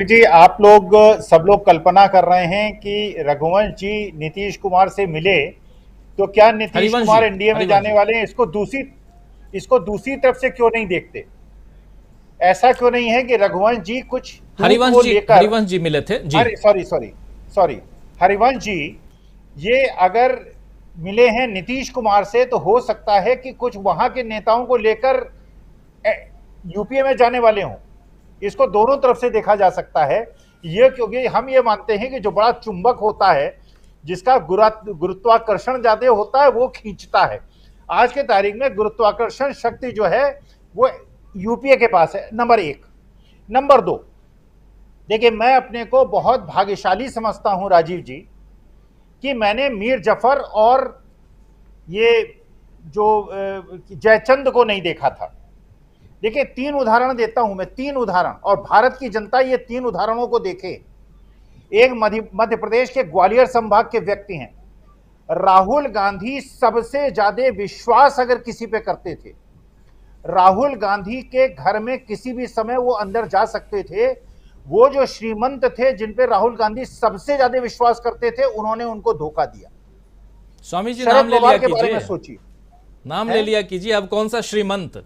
जी, आप लोग सब लोग कल्पना कर रहे हैं कि रघुवंश जी नीतीश कुमार से मिले तो क्या नीतीश हरिवंश जी। कुमार एनडीए में हरिवंश जाने जी। वाले हैं? इसको दूसरी तरफ से क्यों नहीं देखते? ऐसा क्यों नहीं है कि रघुवंश जी कुछ टूक हरिवंश वो जी। लेकर। हरिवंश जी मिले थे जी। अरे sorry sorry sorry, Harivansh ji ये अगर मिले हैं नीतीश कुमार से तो हो सकता है कि कुछ वहां के नेताओं को लेकर यूपीए में जाने वाले हों। इसको दोनों तरफ से देखा जा सकता है। ये क्योंकि हम ये मानते हैं कि जो बड़ा चुंबक होता है, जिसका गुरुत्वाकर्षण ज्यादा होता है, वो खींचता है। आज के तारीख में गुरुत्वाकर्षण शक्ति जो है वो यूपीए के पास है, नंबर एक। नंबर दो, देखिए मैं अपने को बहुत भाग्यशाली समझता हूं राजीव जी कि मैंने मीर जफर और ये जो जयचंद को नहीं देखा था। देखिए तीन उदाहरण देता हूं मैं, तीन उदाहरण, और भारत की जनता ये तीन उदाहरणों को देखे। एक मध्य प्रदेश के ग्वालियर संभाग के व्यक्ति हैं। राहुल गांधी सबसे ज्यादा विश्वास अगर किसी पे करते थे, राहुल गांधी के घर में किसी भी समय वो अंदर जा सकते थे। वो जो श्रीमंत थे जिन पे राहुल गांधी सबसे ज्यादा विश्वास करते थे, उन्होंने उनको धोखा दिया। स्वामी जी, नाम शरद ले पवार लिया के बारे में कीजिए। सोचिए। नाम ले हैं? लिया कीजिए, अब कौन सा श्रीमंत।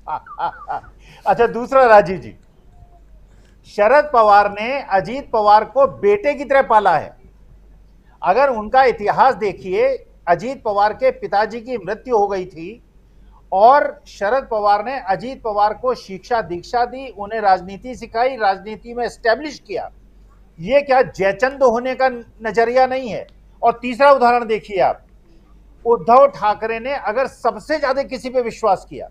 अच्छा, दूसरा राजीव जी, शरद पवार ने अजीत पवार को बेटे की तरह पाला है। अगर उनका इतिहास देखिए, अजीत पवार के पिताजी की मृत्यु हो गई थी और शरद पवार ने अजीत पवार को शिक्षा दीक्षा दी, उन्हें राजनीति सिखाई, राजनीति में एस्टेब्लिश किया। ये क्या जयचंद होने का नजरिया नहीं है? और तीसरा उदाहरण देखिए आप, उद्धव ठाकरे ने अगर सबसे ज्यादा किसी पे विश्वास किया,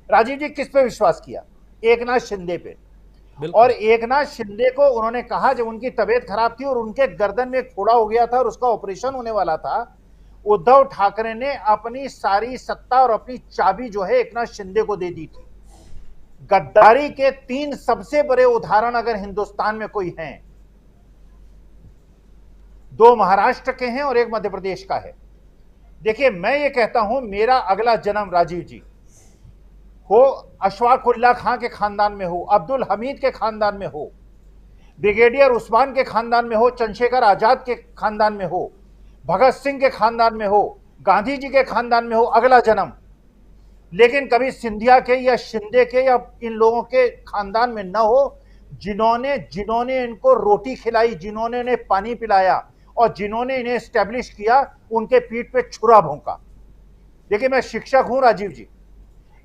राजीव जी किस पे विश्वास किया? एकनाथ शिंदे पे। और बिल्कुल। एकनाथ शिंदे को उन्होंने कहा, जब उनकी तबीयत खराब थी और उनके गर्दन में एक फोड़ा हो गया था और उसका ऑपरेशन होने वाला था, उद्धव ठाकरे ने अपनी सारी सत्ता और अपनी चाबी जो है एकनाथ शिंदे को दे दी थी। गद्दारी के तीन सबसे बड़े उदाहरण अगर हिंदुस्तान में कोई हैं, दो महाराष्ट्र के हैं और एक मध्य प्रदेश का है। देखिए मैं ये कहता हूं, मेरा अगला जन्म राजीव जी हो अशफाक उल्लाह खां के खानदान में हो, अब्दुल हमीद के खानदान में हो, ब्रिगेडियर उस्मान के खानदान में हो, चंद्रशेखर आजाद के खानदान में हो, भगत सिंह के खानदान में हो, गांधी जी के खानदान में हो, अगला जन्म। लेकिन कभी सिंधिया के या शिंदे के या इन लोगों के खानदान में न हो, जिन्होंने जिन्होंने इनको रोटी खिलाई, जिन्होंने इन्हें पानी पिलाया और जिन्होंने इन्हें स्टैब्लिश किया, उनके पीठ पे छुरा भोंका। देखिए मैं शिक्षक हूं राजीव जी,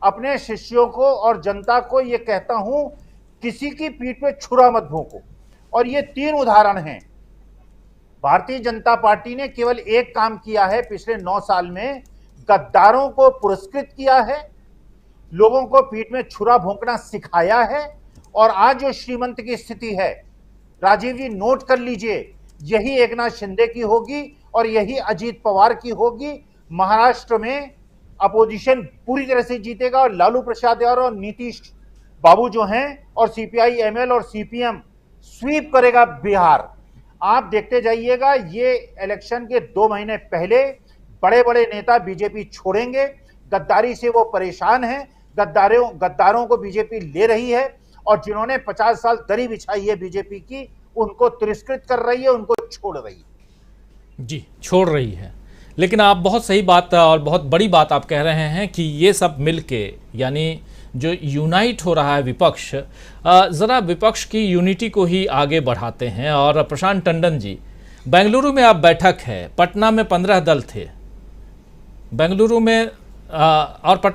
अपने शिष्यों को और जनता को यह कहता हूं, किसी की पीठ पे छुरा मत भोंको। और ये तीन उदाहरण हैं। भारतीय जनता पार्टी ने केवल एक काम किया है पिछले 9 साल में, गद्दारों को पुरस्कृत किया है, लोगों को पीठ में छुरा भोंकना सिखाया है। और आज जो श्रीमंत की स्थिति है राजीव जी, नोट कर लीजिए, यही एकनाथ शिंदे की होगी और यही अजीत पवार की होगी। महाराष्ट्र में अपोजिशन पूरी तरह से जीतेगा और लालू प्रसाद यादव और नीतीश बाबू जो हैं और सीपीआई एमएल और सीपीएम स्वीप करेगा बिहार। आप देखते जाइएगा, ये इलेक्शन के 2 महीने पहले बड़े बड़े नेता बीजेपी छोड़ेंगे। गद्दारी से वो परेशान हैं, गद्दारों को बीजेपी ले रही है और जिन्होंने 50 साल दरी बिछाई है बीजेपी की, उनको तिरस्कृत कर रही है, उनको छोड़ रही है। जी, छोड़ रही है। लेकिन आप बहुत सही बात और बहुत बड़ी बात आप कह रहे हैं कि ये सब मिलके, यानी जो यूनाइट हो रहा है विपक्ष, ज़रा विपक्ष की यूनिटी को ही आगे बढ़ाते हैं। और प्रशांत टंडन जी, बेंगलुरु में आप बैठक है, पटना में 15 दल थे, बेंगलुरु में और